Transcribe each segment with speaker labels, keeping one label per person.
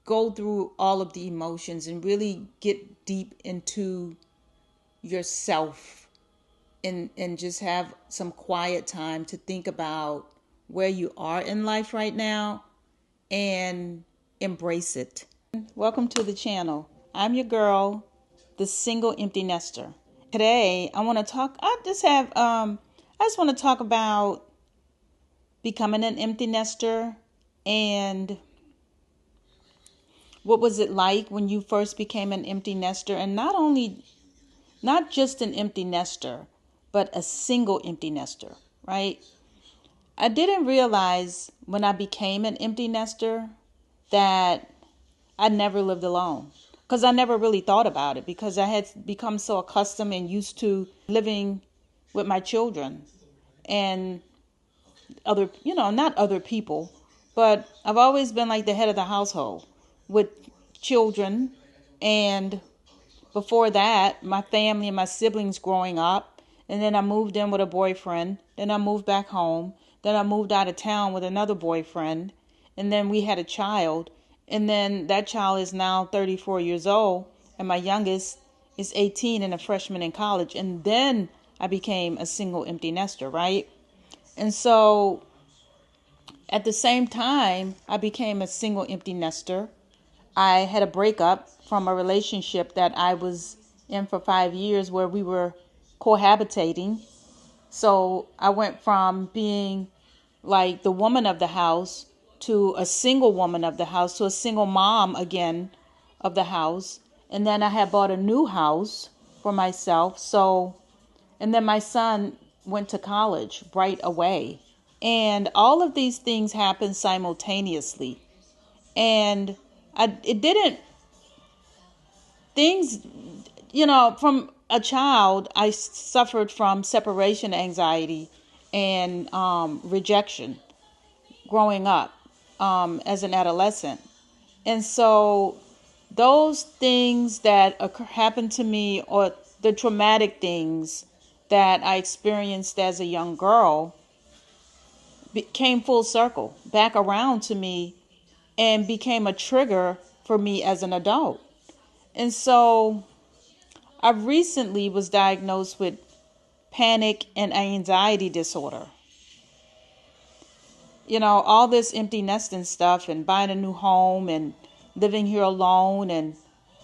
Speaker 1: go through all of the emotions and really get deep into yourself and just have some quiet time to think about where you are in life right now and embrace it. Welcome to the channel. I'm your girl, the single empty nester. Today I want to talk I just want to talk about becoming an empty nester and what was it like when you first became an empty nester, and not just an empty nester, but a single empty nester, right? I didn't realize when I became an empty nester that I never lived alone, because I never really thought about it, because I had become so accustomed and used to living with my children and other, not other people, but I've always been like the head of the household with children. And before that, my family and my siblings growing up. And then I moved in with a boyfriend. Then I moved back home. Then I moved out of town with another boyfriend. And then we had a child. And then that child is now 34 years old. And my youngest is 18 and a freshman in college. And then I became a single empty nester, right? And so at the same time I became a single empty nester, I had a breakup from a relationship that I was in for 5 years where we were cohabitating. So I went from being like the woman of the house to a single woman of the house to a single mom again of the house. And then I had bought a new house for myself. And then my son went to college right away. And all of these things happened simultaneously. And it didn't, things, from a child, I suffered from separation anxiety and rejection growing up as an adolescent. And so those things that happened to me, or the traumatic things that I experienced as a young girl, came full circle back around to me and became a trigger for me as an adult. And so I recently was diagnosed with panic and anxiety disorder. All this empty nesting stuff and buying a new home and living here alone and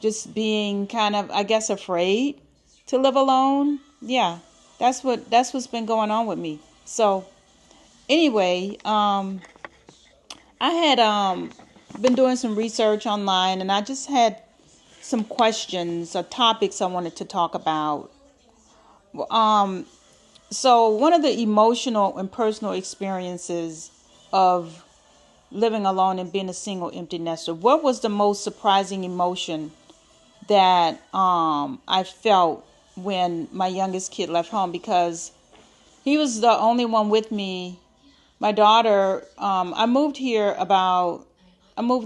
Speaker 1: just being kind of, I guess, afraid to live alone. Yeah, that's what's been going on with me. So anyway, I had been doing some research online, and I just had some questions or topics I wanted to talk about. So one of the emotional and personal experiences of living alone and being a single empty nester, what was the most surprising emotion that I felt when my youngest kid left home? Because he was the only one with me. My daughter, I moved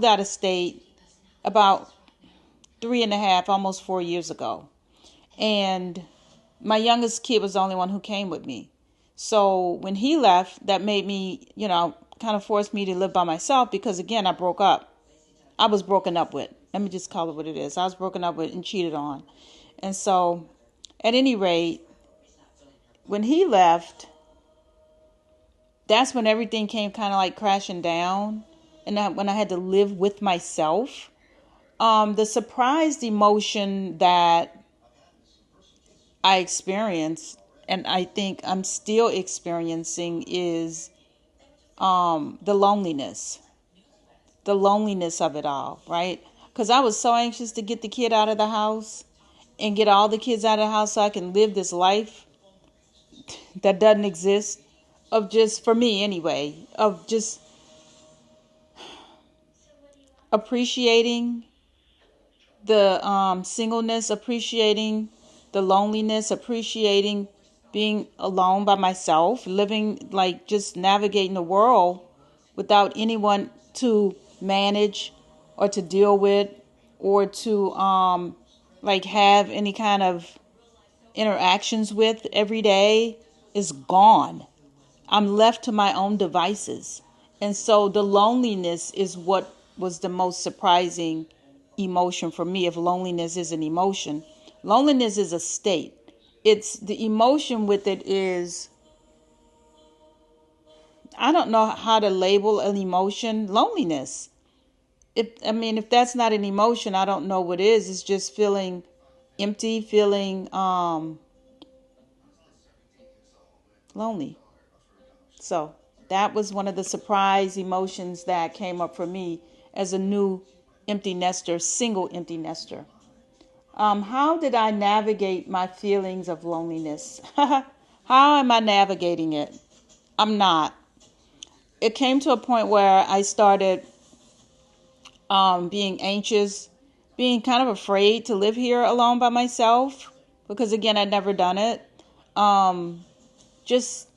Speaker 1: out of state about 3.5, almost 4 years ago. And my youngest kid was the only one who came with me. So when he left, that made me, kind of forced me to live by myself, because again, I broke up. I was broken up with. Let me just call it what it is. I was broken up with and cheated on. And so at any rate, when he left, that's when everything came kind of like crashing down. And when I had to live with myself, the surprised emotion that I experienced, and I think I'm still experiencing, is the loneliness of it all, right? Because I was so anxious to get the kid out of the house and get all the kids out of the house so I can live this life that doesn't exist, of just, for me anyway, of just appreciating the singleness, appreciating the loneliness, appreciating being alone by myself, living, like, just navigating the world without anyone to manage or to deal with or to have any kind of interactions with every day is gone. I'm left to my own devices. And so the loneliness is what was the most surprising emotion for me. If loneliness is an emotion, loneliness is a state. It's the emotion with it is, I don't know how to label an emotion, loneliness. If that's not an emotion, I don't know what is. It's just feeling empty, feeling lonely. So that was one of the surprise emotions that came up for me as a new empty nester, single empty nester. How did I navigate my feelings of loneliness? How am I navigating it? I'm not. It came to a point where I started being anxious, being kind of afraid to live here alone by myself because, again, I'd never done it. Just,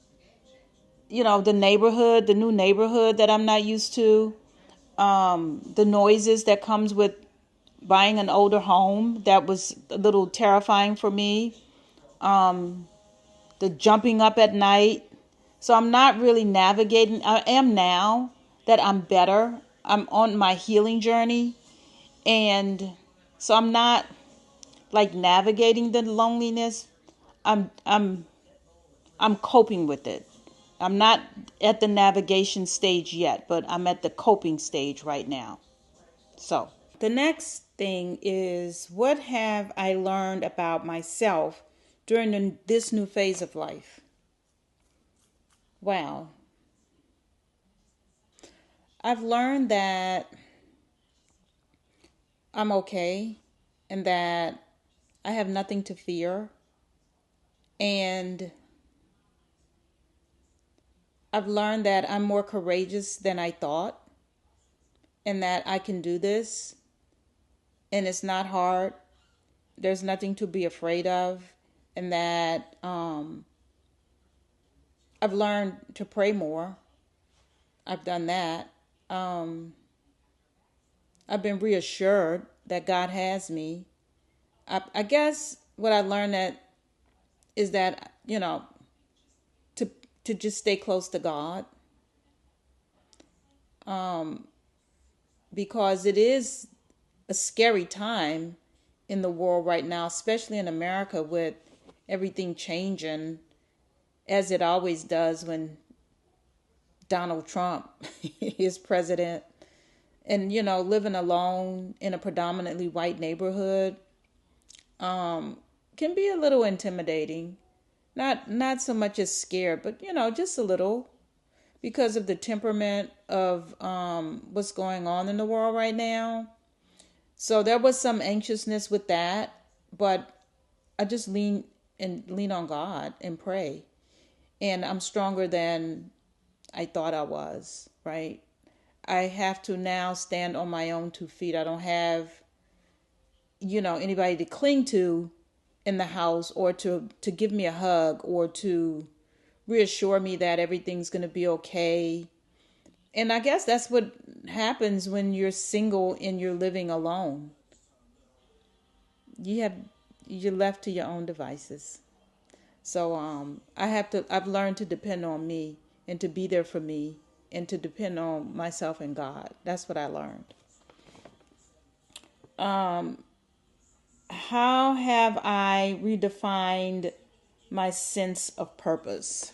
Speaker 1: the neighborhood, the new neighborhood that I'm not used to, the noises that comes with buying an older home, that was a little terrifying for me. The jumping up at night. So I'm not really navigating. I am now that I'm better. I'm on my healing journey. And so I'm not like navigating the loneliness. I'm coping with it. I'm not at the navigation stage yet, but I'm at the coping stage right now. So the next thing is, what have I learned about myself during this new phase of life? Wow. I've learned that I'm okay and that I have nothing to fear. And I've learned that I'm more courageous than I thought and that I can do this and it's not hard. There's nothing to be afraid of. And that I've learned to pray more. I've done that. I've been reassured that God has me. I guess what I learned is that, to just stay close to God. Because it is a scary time in the world right now, especially in America, with everything changing as it always does when Donald Trump is president. And, living alone in a predominantly white neighborhood can be a little intimidating. Not so much as scared, but, just a little, because of the temperament of what's going on in the world right now. So there was some anxiousness with that, but I just lean on God and pray. And I'm stronger than I thought I was, right? I have to now stand on my own 2 feet. I don't have, anybody to cling to in the house, or to give me a hug, or to reassure me that everything's going to be okay. And I guess that's what happens when you're single and you're living alone. You're left to your own devices. So I've learned to depend on me and to be there for me and to depend on myself and God. That's what I learned. How have I redefined my sense of purpose?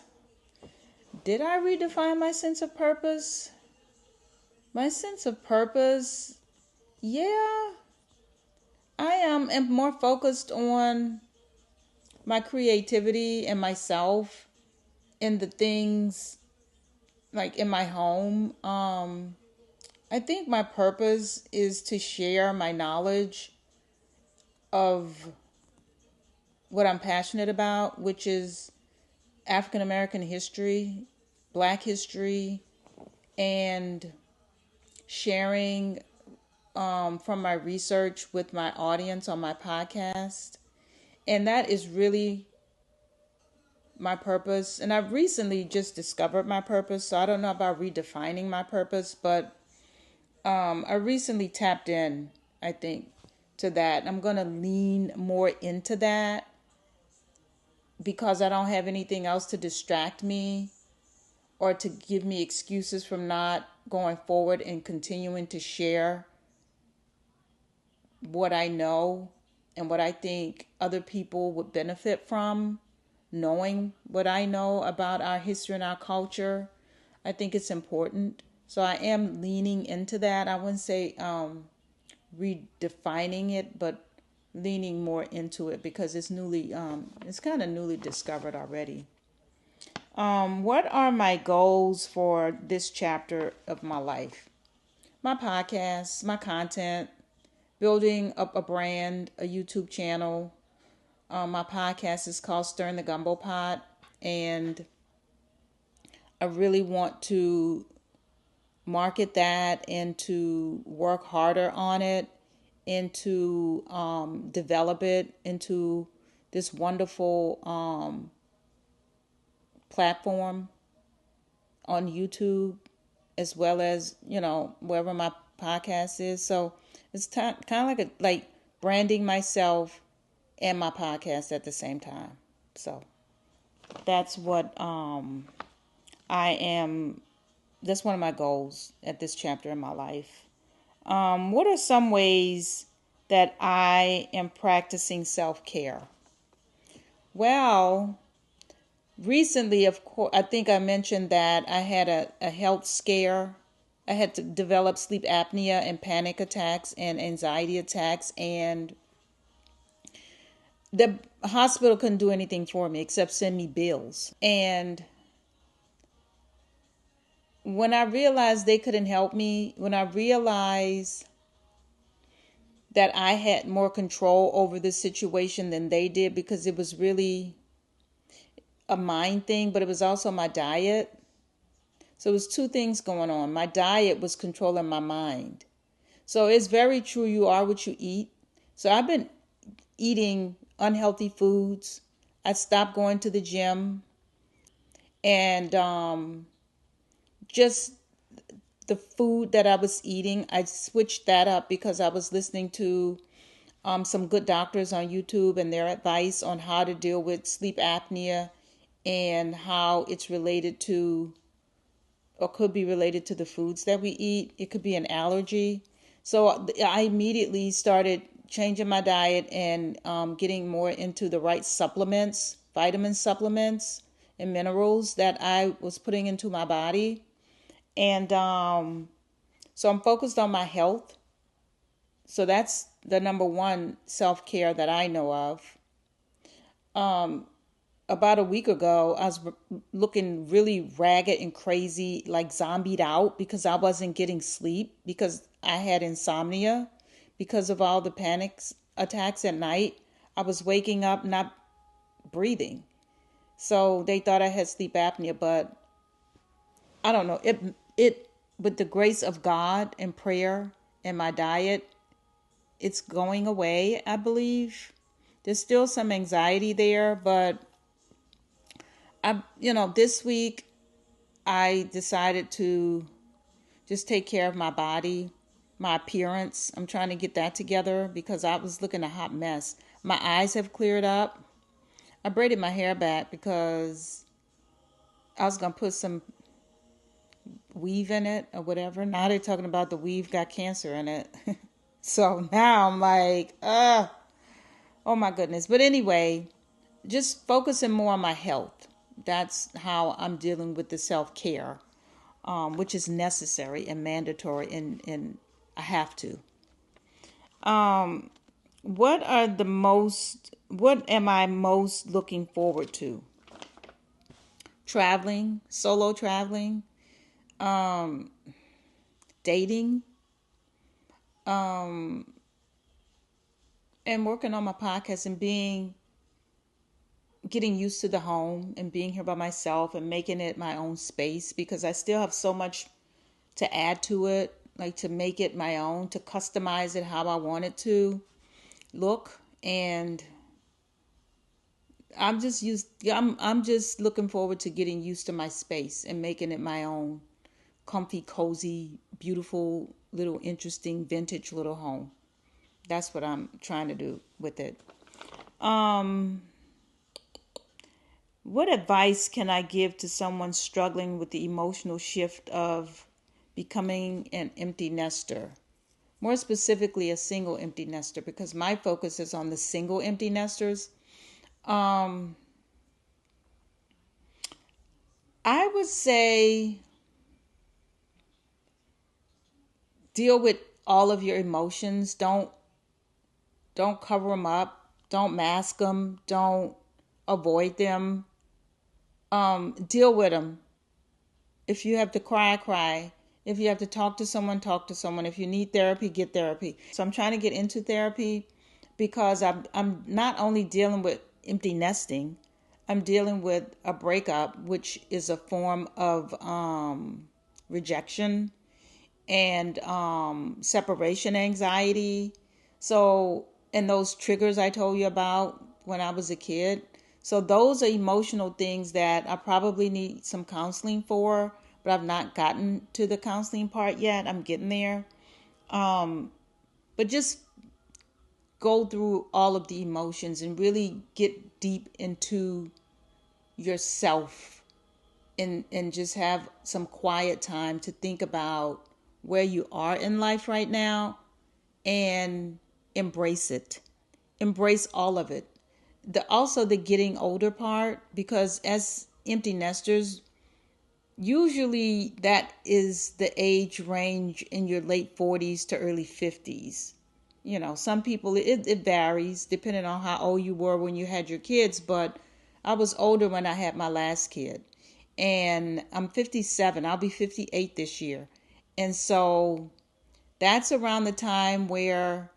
Speaker 1: Did I redefine my sense of purpose? My sense of purpose, yeah, I am more focused on my creativity and myself and the things like in my home. I think my purpose is to share my knowledge of what I'm passionate about, which is African American history, Black history, and sharing from my research with my audience on my podcast. And that is really my purpose. And I've recently just discovered my purpose, so I don't know about redefining my purpose, but I recently tapped in, I think, to that. I'm going to lean more into that because I don't have anything else to distract me or to give me excuses from not going forward and continuing to share what I know and what I think other people would benefit from knowing what I know about our history and our culture. I think it's important. So I am leaning into that. I wouldn't say redefining it, but leaning more into it because it's kind of newly discovered already. What are my goals for this chapter of my life? My podcasts, my content, building up a brand, a YouTube channel. My podcast is called Stirring the Gumbo Pot, and I really want to market that and to work harder on it and to develop it into this wonderful platform on YouTube as well as, wherever my podcast is. So it's kind of like branding myself and my podcast at the same time. So that's what I am. That's one of my goals at this chapter in my life. What are some ways that I am practicing self-care? Well, recently, of course, I think I mentioned that I had a health scare. I had to develop sleep apnea and panic attacks and anxiety attacks, and the hospital couldn't do anything for me except send me bills. And when I realized they couldn't help me, when I realized that I had more control over the situation than they did, because it was really a mind thing, but it was also my diet. So it was two things going on. My diet was controlling my mind. So it's very true, you are what you eat. So I've been eating unhealthy foods. I stopped going to the gym, and just the food that I was eating, I switched that up because I was listening to some good doctors on YouTube and their advice on how to deal with sleep apnea and how it's related to, or could be related to, the foods that we eat. It could be an allergy. So I immediately started changing my diet and getting more into the right supplements, vitamin supplements and minerals that I was putting into my body. And so I'm focused on my health. So that's the number one self-care that I know of. About a week ago, I was looking really ragged and crazy, like zombied out, because I wasn't getting sleep because I had insomnia because of all the panic attacks at night. I was waking up not breathing. So they thought I had sleep apnea, but I don't know. It with the grace of God and prayer and my diet, it's going away, I believe. There's still some anxiety there, but this week I decided to just take care of my body, my appearance. I'm trying to get that together because I was looking a hot mess. My eyes have cleared up. I braided my hair back because I was going to put some weave in it or whatever. Now they're talking about the weave got cancer in it. So now I'm like, oh my goodness. But anyway, just focusing more on my health. That's how I'm dealing with the self-care, which is necessary and mandatory, and I have to. What am I most looking forward to? Traveling, solo traveling, dating, and working on my podcast and getting used to the home and being here by myself and making it my own space, because I still have so much to add to it, like to make it my own, to customize it how I want it to look. And I'm just looking forward to getting used to my space and making it my own comfy, cozy, beautiful, little interesting vintage little home. That's what I'm trying to do with it. What advice can I give to someone struggling with the emotional shift of becoming an empty nester. More specifically, a single empty nester, because my focus is on the single empty nesters. I would say deal with all of your emotions. Don't cover them up. Don't mask them. Don't avoid them. Deal with them. If you have to cry, cry. If you have to talk to someone, talk to someone. If you need therapy, get therapy. So I'm trying to get into therapy because I'm not only dealing with empty nesting, I'm dealing with a breakup, which is a form of rejection and separation anxiety. So, and those triggers I told you about when I was a kid. So those are emotional things that I probably need some counseling for, but I've not gotten to the counseling part yet. I'm getting there. But just go through all of the emotions and really get deep into yourself and just have some quiet time to think about where you are in life right now and embrace it. Embrace all of it. Also the getting older part, because as empty nesters, usually that is the age range in your late 40s to early 50s. You know, some people, it varies depending on how old you were when you had your kids, but I was older when I had my last kid. And I'm 57. I'll be 58 this year. And so that's around the time where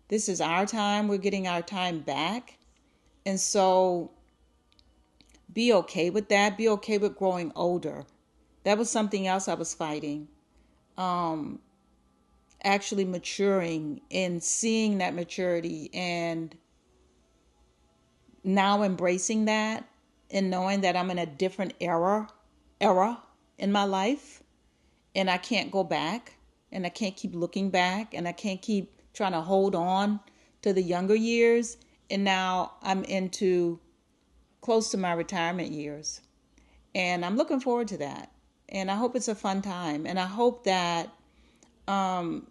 Speaker 1: this is our time. We're getting our time back. And so be okay with that. Be okay with growing older. That was something else I was fighting. Actually maturing and seeing that maturity and now embracing that and knowing that I'm in a different era in my life and I can't go back and I can't keep looking back and I can't keep trying to hold on to the younger years. And now I'm into close to my retirement years and I'm looking forward to that. And I hope it's a fun time. And I hope that I'll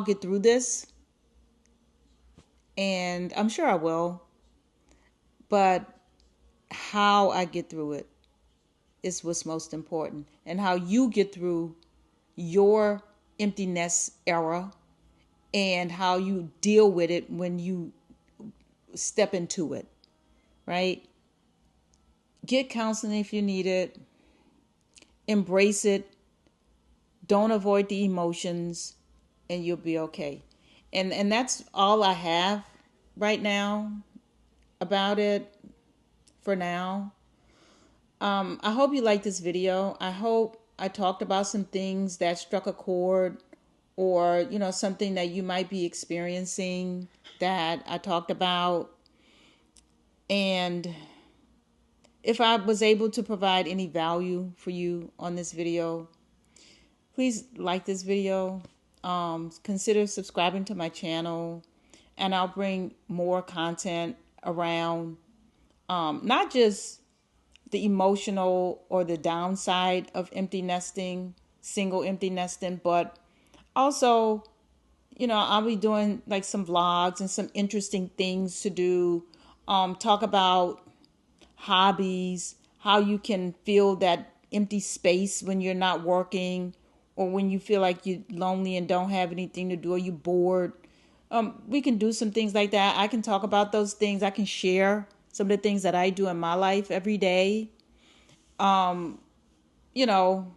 Speaker 1: get through this. And I'm sure I will. But how I get through it is what's most important. And how you get through your emptiness era and how you deal with it when you step into it, right? Get counseling if you need it. Embrace it. Don't avoid the emotions and you'll be okay. And that's all I have right now about it for now. I hope you liked this video. I hope I talked about some things that struck a chord or, you know, something that you might be experiencing that I talked about. And if I was able to provide any value for you on this video, please like this video. Consider subscribing to my channel, and I'll bring more content around not just the emotional or the downside of empty nesting, single empty nesting, but also, you know, I'll be doing like some vlogs and some interesting things to do. Talk about hobbies, how you can fill that empty space when you're not working or when you feel like you're lonely and don't have anything to do or you're bored. We can do some things like that. I can talk about those things. I can share some of the things that I do in my life every day. You know,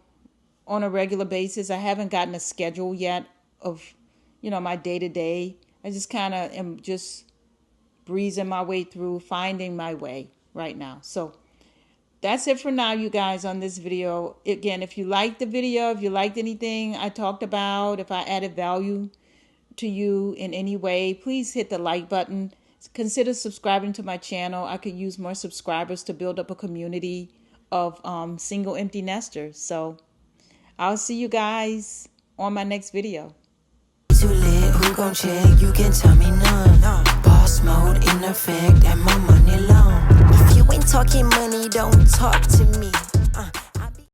Speaker 1: on a regular basis. I haven't gotten a schedule yet of, you know, my day-to-day. I just kind of am just breezing my way through, finding my way right now. So that's it for now, you guys, on this video. Again, if you liked the video, if you liked anything I talked about, if I added value to you in any way, please hit the like button. Consider subscribing to my channel. I could use more subscribers to build up a community of single empty nesters. So I'll see you guys on my next video.
Speaker 2: Too lit, who gon' check? You can tell me none. Boss mode in effect, and my money long. If you ain't talking money, don't talk to me.